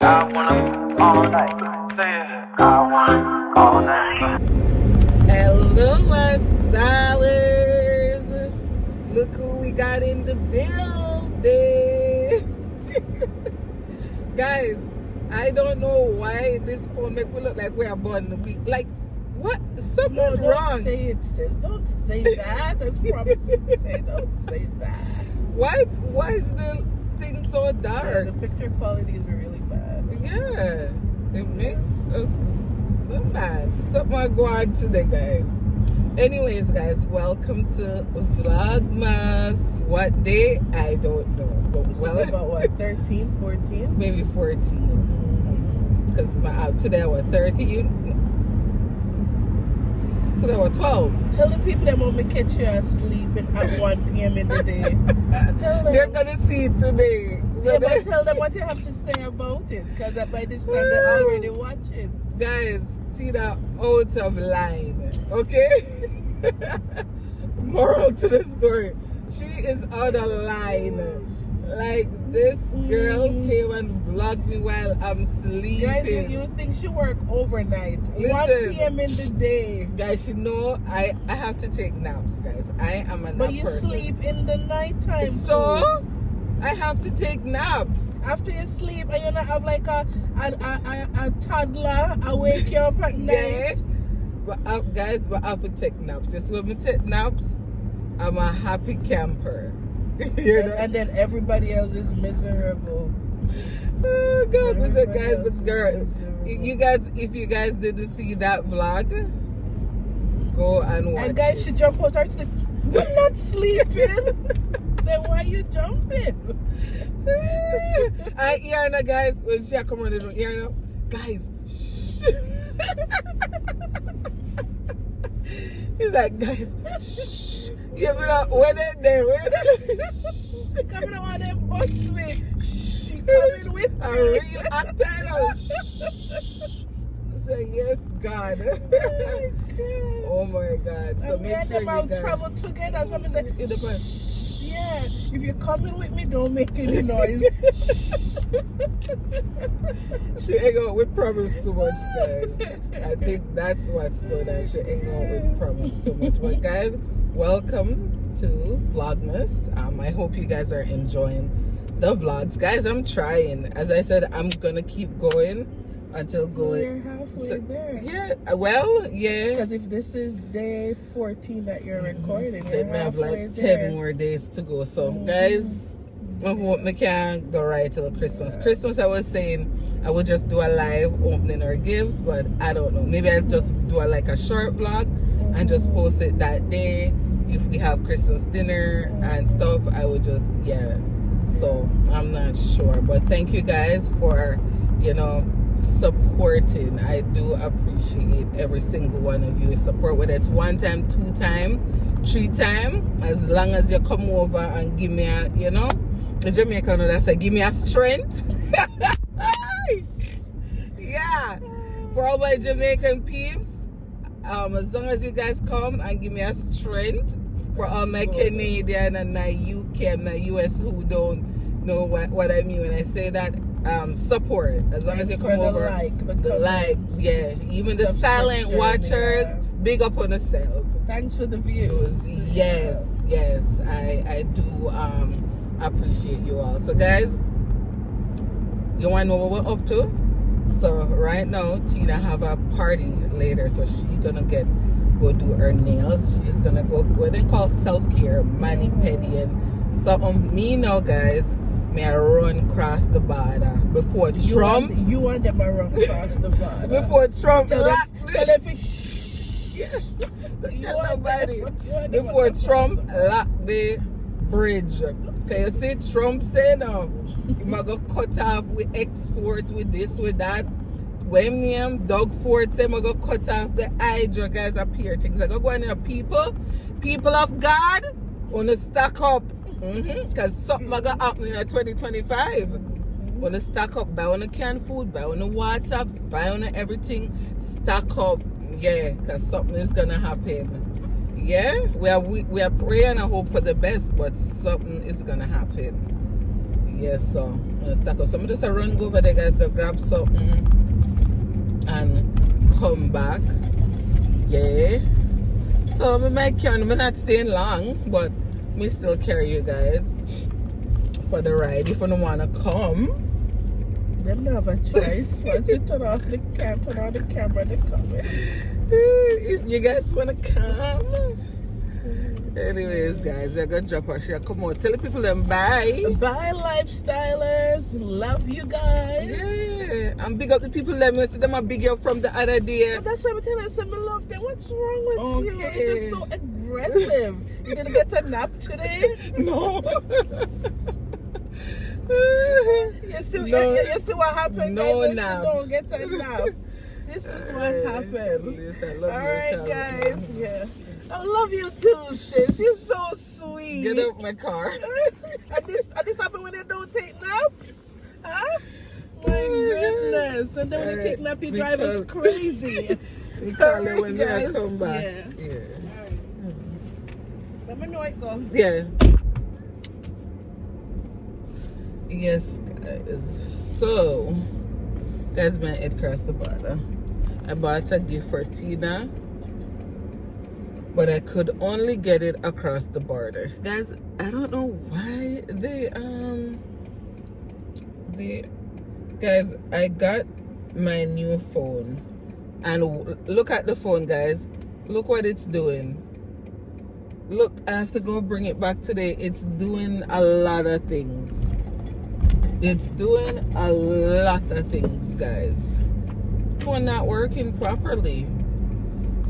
I wanna all night. Say it. I wanna all night. Hello, lifestylers. Look who we got in the building. Guys, I don't know why this phone make we look like we are born. Like, what? Something's wrong. Don't say it, sis. Don't say that. I promise you to say. Don't say that. Why is the thing so dark? Yeah, the picture quality is really bad. Yeah, it makes us look bad. Something go on today, guys. Anyways, guys, welcome to Vlogmas. What day? I don't know. But This is about what, 13, 14? Maybe 14. Because today I was 13. Today I was 12. Tell the people that want me catch you asleep at 1 p.m. in the day. Tell them. They're going to see it today. So Yeah, but tell them what you have to say about it. Because by this time they're already watching. Guys, Tina out of line. Okay? Moral to the story. She is out of line. Like, this girl came and vlogged me while I'm sleeping. Guys, you think she work overnight? Listen, 1 p.m. in the day. Guys, you know, I have to take naps, guys. I am a nap But you person. sleep in the nighttime So, too. I have to take naps. After you sleep, and you not have like a toddler wake you up at Yeah. night. But guys, but I have to take naps. Just when we take naps, I'm a happy camper. You know? And then everybody else is miserable. Oh God, listen, Everybody guys, else this is girl. miserable. You guys, if you guys didn't see that vlog, go and watch. And guys, it. she jump out her sleep. We're not sleeping. Then why you jumping? I hear now, guys. When she come on the room, hear now, guys. Shh. She's like, guys. Shh. You know, when they there, when She coming on them bus me. She coming with a me. real actor now. Say yes, God. Oh my God. So And me make and sure them you all guys. travel together. Somebody say, In the bus. yeah, if you're coming with me, don't make any noise. She ain't out with promise too much, guys. I think that's what's going on. She ain't out with promise too much. But guys, welcome to Vlogmas. I hope you guys are enjoying the vlogs. Guys, I'm trying. As I said, I'm gonna keep going until We're going. halfway there. Yeah, well, yeah. Because if this is day 14 that you're recording, They you're may have halfway like there. 10 more days to go. So, guys, I hope we can go right till Christmas. Christmas, I was saying I would just do a live opening our gifts, but I don't know. Maybe I'll just do like a short vlog and just post it that day. If we have Christmas dinner and stuff, I would just, yeah. So, I'm not sure. But thank you guys for, you know, supporting. I do appreciate every single one of you support, whether it's 1 time, 2 time, 3 time, as long as you come over and give me a, you know, the Jamaican that say give me a strength. Yeah, for all my Jamaican peeps, as long as you guys come and give me a strength, for all my Canadian and my UK and my US who don't know what I mean when I say that, support. As long as you come over, the likes, yeah, even the silent watchers, big up on yourself. Thanks for the views. Yes, I do appreciate you all. So guys, you want to know what we're up to? So right now, Tina have a party later, so she's gonna go do her nails. She's gonna go what they call self-care, mani pedi and something. Me now, guys, may I run across the border before Trump. You want them to run across the border. Before Trump Tell locked them to Tell nobody. Before Trump locked the bridge. Can you see Trump say now? He might go cut off with export, with this, with that. When name Doug Ford say I'm go cut off the Hydra guys appear things. I go go in the people of God wanna stack up. Because something gonna happen in 2025. Wanna stack up, buy on a canned food, buy on a water, buy on everything, stack up. Yeah, because something is gonna happen. Yeah, we are praying and hope for the best, but something is gonna happen. Yes, so I'm gonna stack up. So I'm just a run go over there, guys, go grab something and come back. Yeah. So I might carry, I'm not staying long, but me still carry you guys for the ride if you don't wanna come. Them don't have a choice. Once you turn on the camera, they come in. If you guys wanna come. Anyways, guys, I'm gonna drop her. She'll come out. Tell the people them bye. Bye, lifestylers. Love you guys. Yeah. And big up the people them. I see them a big up from the other day. But that's why I'm telling you, I love them. What's wrong with you? Okay. You're just so aggressive. You didn't get a nap today? No. You see what happened? No guys? nap. You don't get a nap. This is what happened. Yes, I love All you, right, Carol. guys. Yeah. I love you too, sis. You're so sweet. Get out my car. and this happen when they don't take naps? Huh? My goodness. And then when you take nap, you drive us crazy. We call it Alright, when they guys. come back. Yeah. Yeah. Let me know it go. Yeah. Yes, guys. So, that's my head across the border. I bought a gift for Tina, but I could only get it across the border. Guys, I don't know why guys, I got my new phone, and look at the phone, guys. Look what it's doing. Look, I have to go bring it back today. It's doing a lot of things. It's doing a lot of things, guys. Phone not working properly,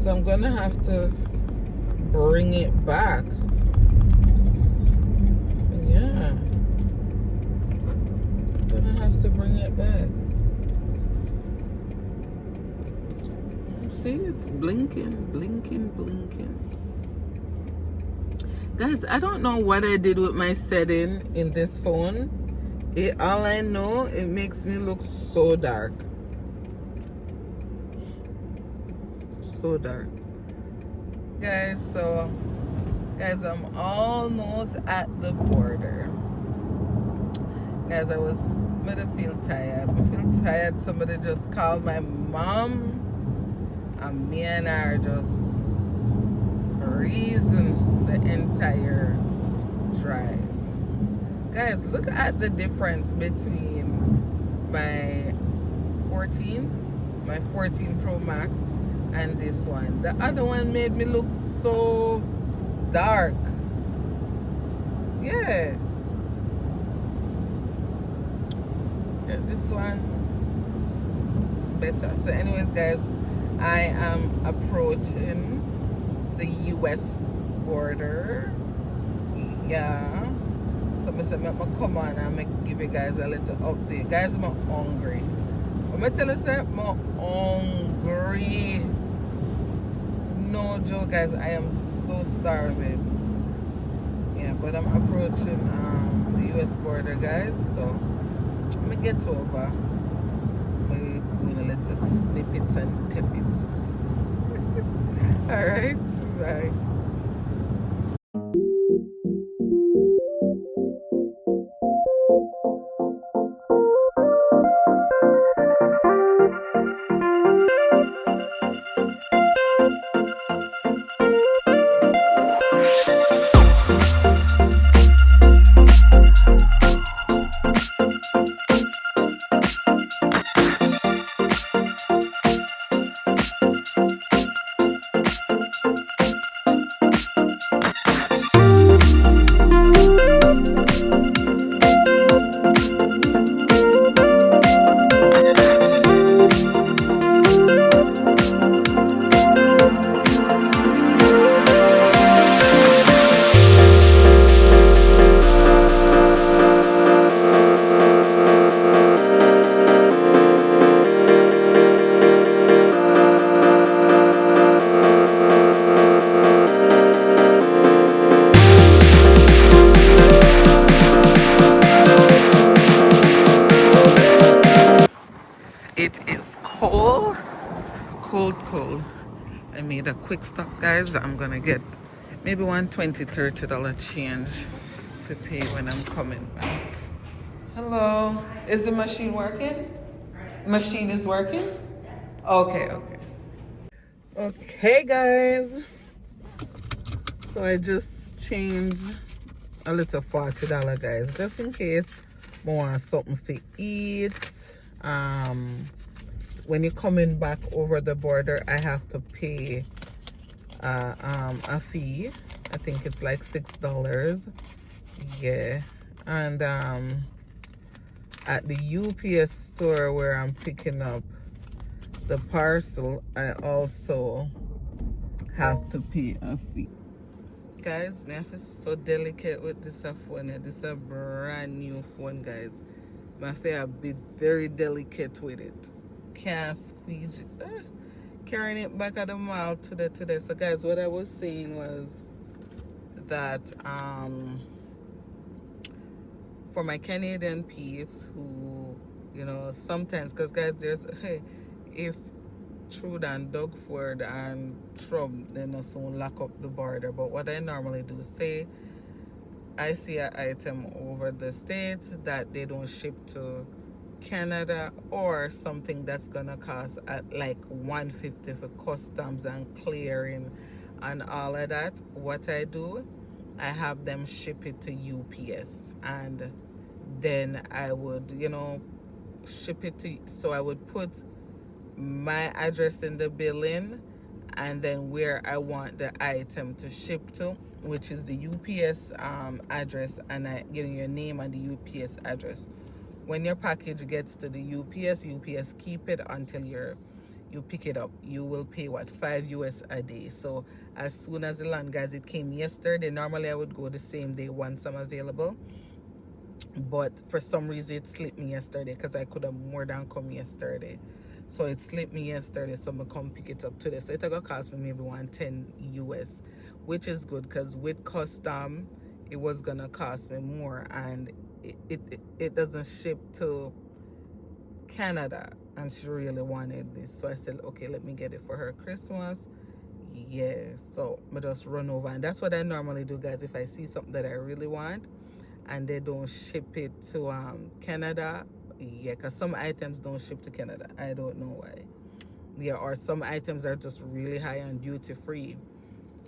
so I'm gonna have to bring it back. Yeah, I'm gonna have to bring it back. See, it's blinking. Guys, I don't know what I did with my setting in this phone. All I know, it makes me look so dark. So dark. Guys, I'm almost at the border. Guys, I feel tired. Somebody just called my mom, and me and her are just breezing the entire drive. Guys, look at the difference between my 14 Pro Max and this one. The other one made me look so dark. Yeah, this one better. So anyways, guys, I am approaching the US border. Yeah. So I said, I'm gonna come on and give you guys a little update. Guys, I'm hungry. I'm gonna tell you something, I'm hungry. No joke, guys, I am so starving. Yeah, but I'm approaching the US border, guys. So I'm gonna get over. I'm doing a little snippets and clippets. Alright, bye. It is cold. I made a quick stop, guys. I'm gonna get maybe $120, $30 change to pay when I'm coming back. Hello. Is the machine working? Machine is working? Okay, okay. Okay, guys. So I just changed a little $40, guys, just in case I want something to eat. When you're coming back over the border, I have to pay a fee. I think it's like $6. Yeah. And at the UPS store where I'm picking up the parcel, I also have to pay a fee. Guys, my face is so delicate with this phone. This is a brand new phone, guys. My face be very delicate with it. Can't squeeze it. Carrying it back at the mall today. So guys, what I was saying was that for my Canadian peeps who, you know, sometimes, because guys, there's if Trudeau and Doug Ford and Trump, they not soon lock up the border. But what I normally do, say I see an item over the states that they don't ship to Canada, or something that's gonna cost at like $150 for customs and clearing and all of that, what I do, I have them ship it to UPS, and then I would, you know, ship it to, so I would put my address in the billing and then where I want the item to ship to, which is the UPS address, and I give you your name and the UPS address. When your package gets to the UPS keep it until you pick it up. You will pay what, $5 a day. So as soon as the land, guys, it came yesterday. Normally I would go the same day once I'm available, but for some reason it slipped me yesterday because I could have more than come yesterday. So it slipped me yesterday, so I'm gonna come pick it up today. So it's gonna cost me maybe $110, which is good because with custom it was gonna cost me more, and it doesn't ship to Canada, and she really wanted this, so I said, okay, let me get it for her Christmas. Yeah, so I just run over, and that's what I normally do, guys. If I see something that I really want and they don't ship it to Canada, yeah, because some items don't ship to Canada, I don't know why. Yeah, or some items are just really high on duty free.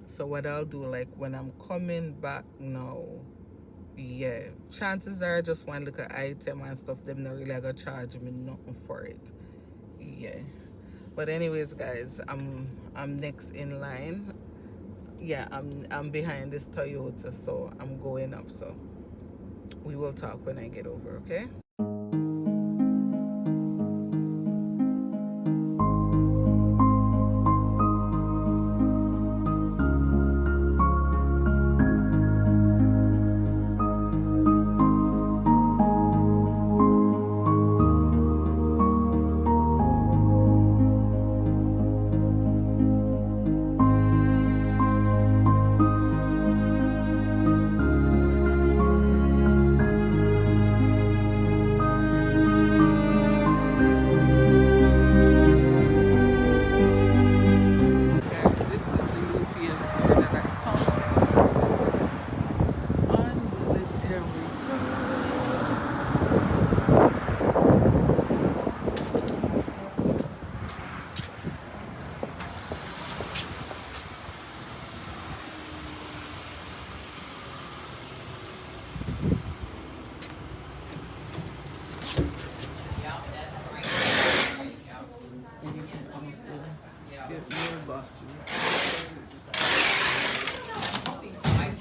So what I'll do, like when I'm coming back now, yeah, chances are just one little item and stuff, them not really gonna charge me nothing for it. Yeah, but anyways, guys, I'm next in line. Yeah, I'm behind this Toyota, so I'm going up. So we will talk when I get over, okay?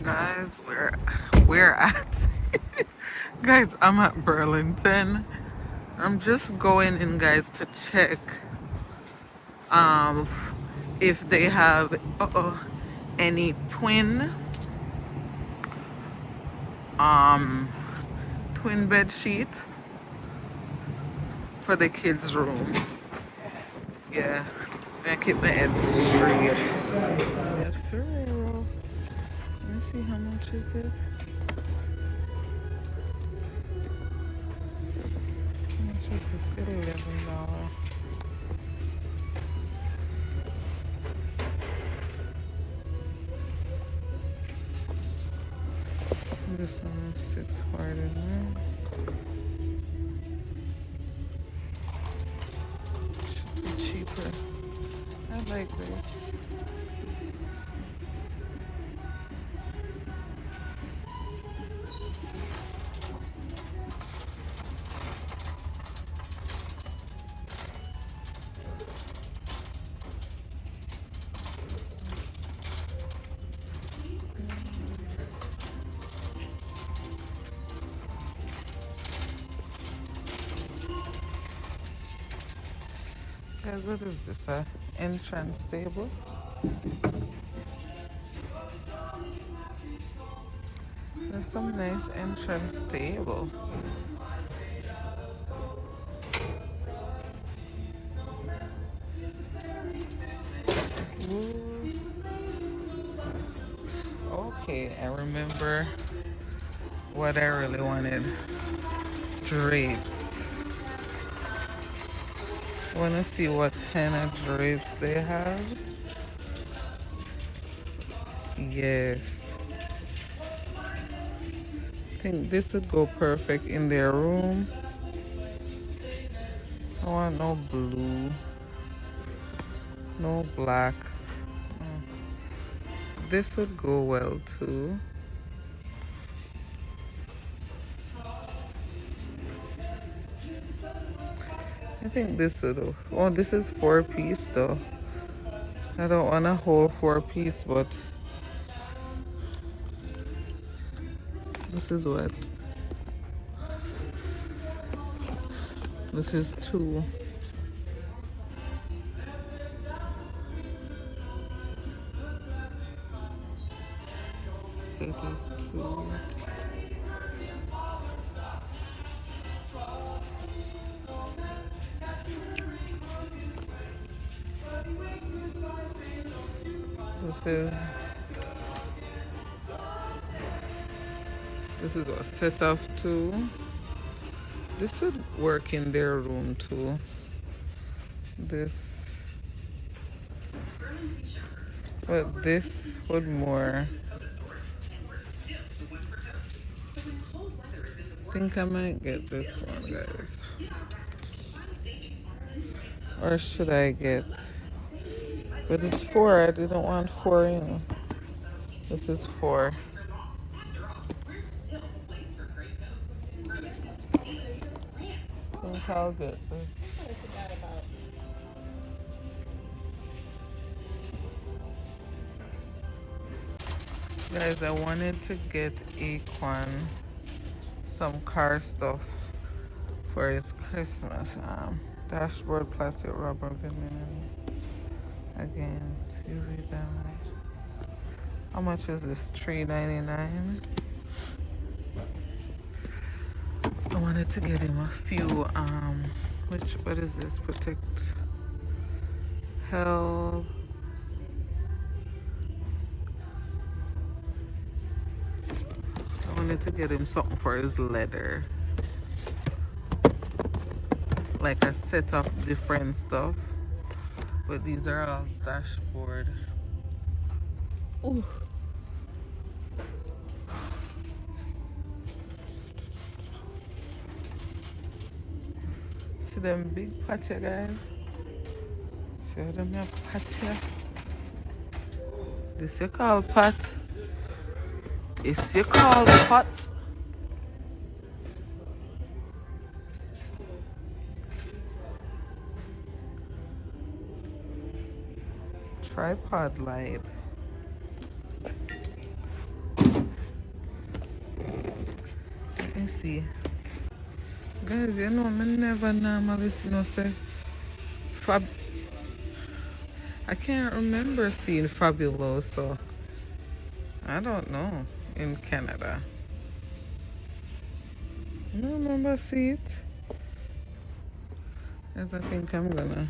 Guys, we're at guys, I'm at Burlington. I'm just going in, guys, to check if they have any twin bed sheet for the kids room. Yeah, I keep my head straight. Yeah, Ferrero. Let me see, how much is it? How much is this? $11. This one is $6.49. I like this. Guys, what is this? Entrance table? There's some nice entrance table. Ooh. Okay, I remember what I really wanted. Drapes. I want to see what kind of drapes they have. Yes. I think this would go perfect in their room. I want no blue, no black. This would go well too. I think this would. Oh, this is 4-piece though. I don't want a whole 4-piece, but this is what. This is 2. Set is 2. This is a set of 2. This would work in their room too. This, but this would more. I think I might get this one, guys. Or should I get? But it's 4. I didn't want 4, you know. This is 4. I think I'll get this. Guys, I wanted to get Aquan some car stuff for his Christmas. Dashboard plastic rubber vinyl against UV damage. How much is this? $3.99. I wanted to get him a few what is this? Protect Help. I wanted to get him something for his leather. Like a set of different stuff. But these are all dashboard. Ooh. See them big pots here, guys? See how them have pots here? This you call pot. It's you call pot. Tripod light. Let me see. Guys, you know, I never normally say I can't remember seeing Fabuloso. I don't know in Canada. I don't remember see it. As I think I'm gonna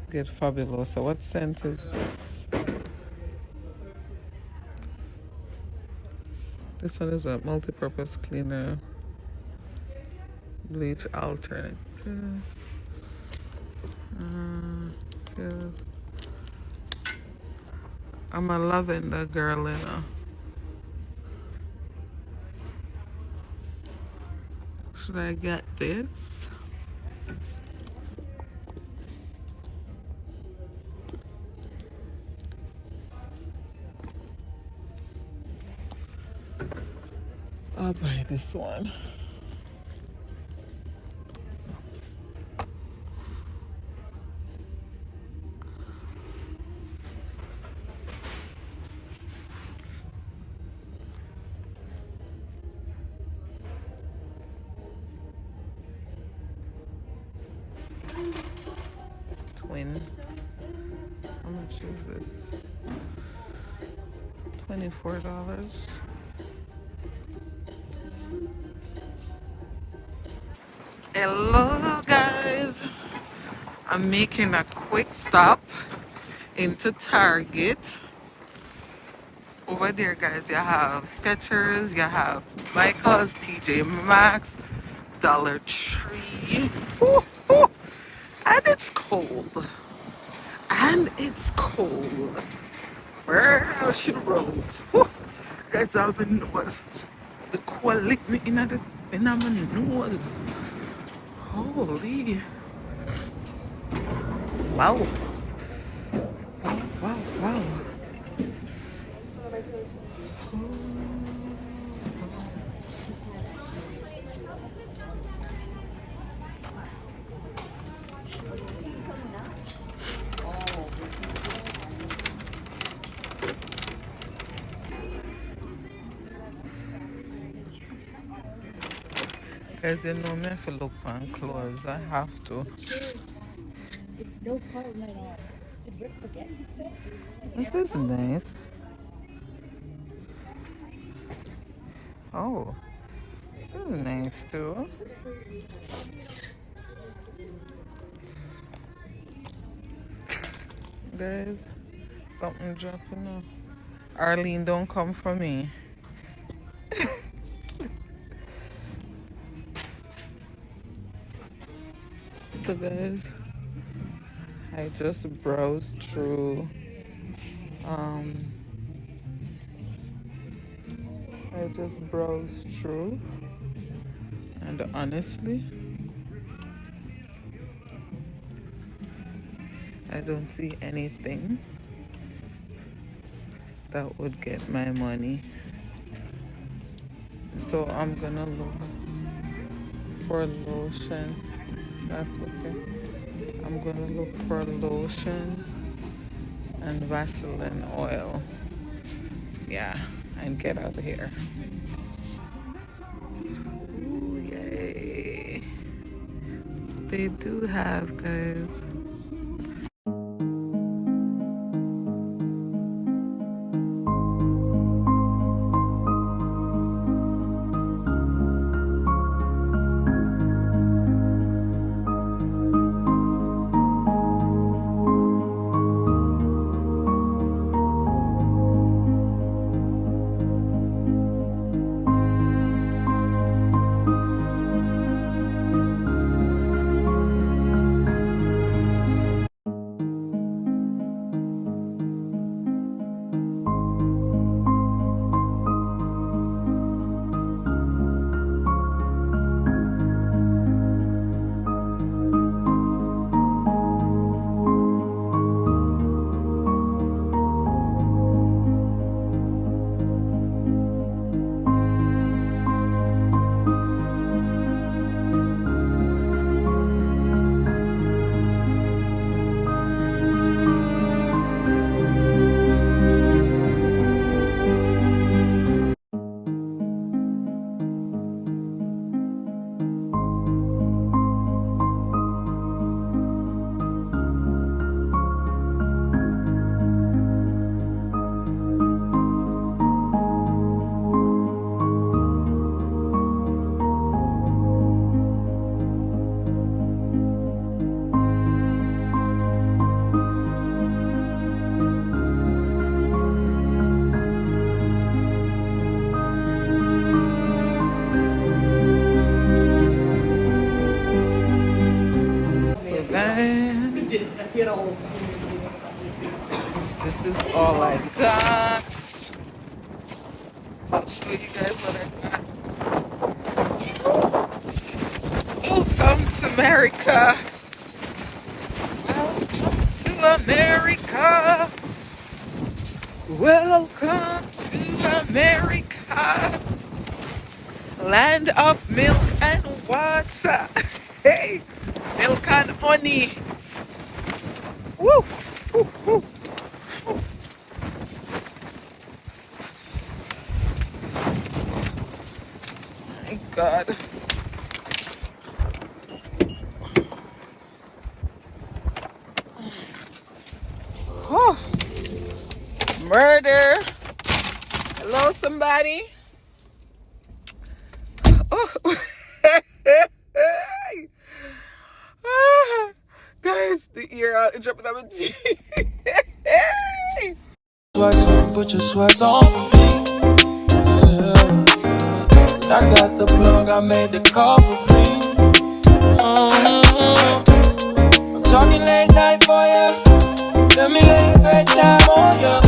get Fabuloso. What scent is this? This one is a multi-purpose cleaner. Bleach alternative. Yes. I'm a lavender girl, you know. Should I get this? I'll buy this one. Twin. How much is this? $24. Hello guys. I'm making a quick stop into Target. Over there guys, you have Skechers, you have Michaels, TJ Maxx, Dollar Tree. Woo, woo. And it's cold. And it's cold. Where she road. Guys, I have a nose. The cold lick me in my nose. Holy. Wow. Wow, wow, wow. Guys, you know me if I look for clothes, I have to. It's no problem at all. The breakfast pizza. This is nice. Oh, this is nice too. Guys, something dropping off. Arlene, don't come for me. So guys, I just browsed through and honestly I don't see anything that would get my money. So I'm gonna look for lotion. That's okay. I'm gonna look for lotion and Vaseline oil. Yeah, and get out of here. Ooh, yay. They do have, guys. This is all I got. I'll show you guys what I got. Welcome to America. Welcome to America. Welcome to America. Land of milk and water. Hey, milk and honey. Woo, woo, woo. My God. Oh, murder. Hello, somebody. Oh. Ah, guys, the ear out jumping out of my teeth. Sweats on, put your sweats on for me. Yeah. I got the plug, I made the call for free. I'm talking late night for ya. Let me lay a great time on ya.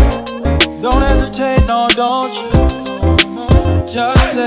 Don't hesitate, no, don't you? Just say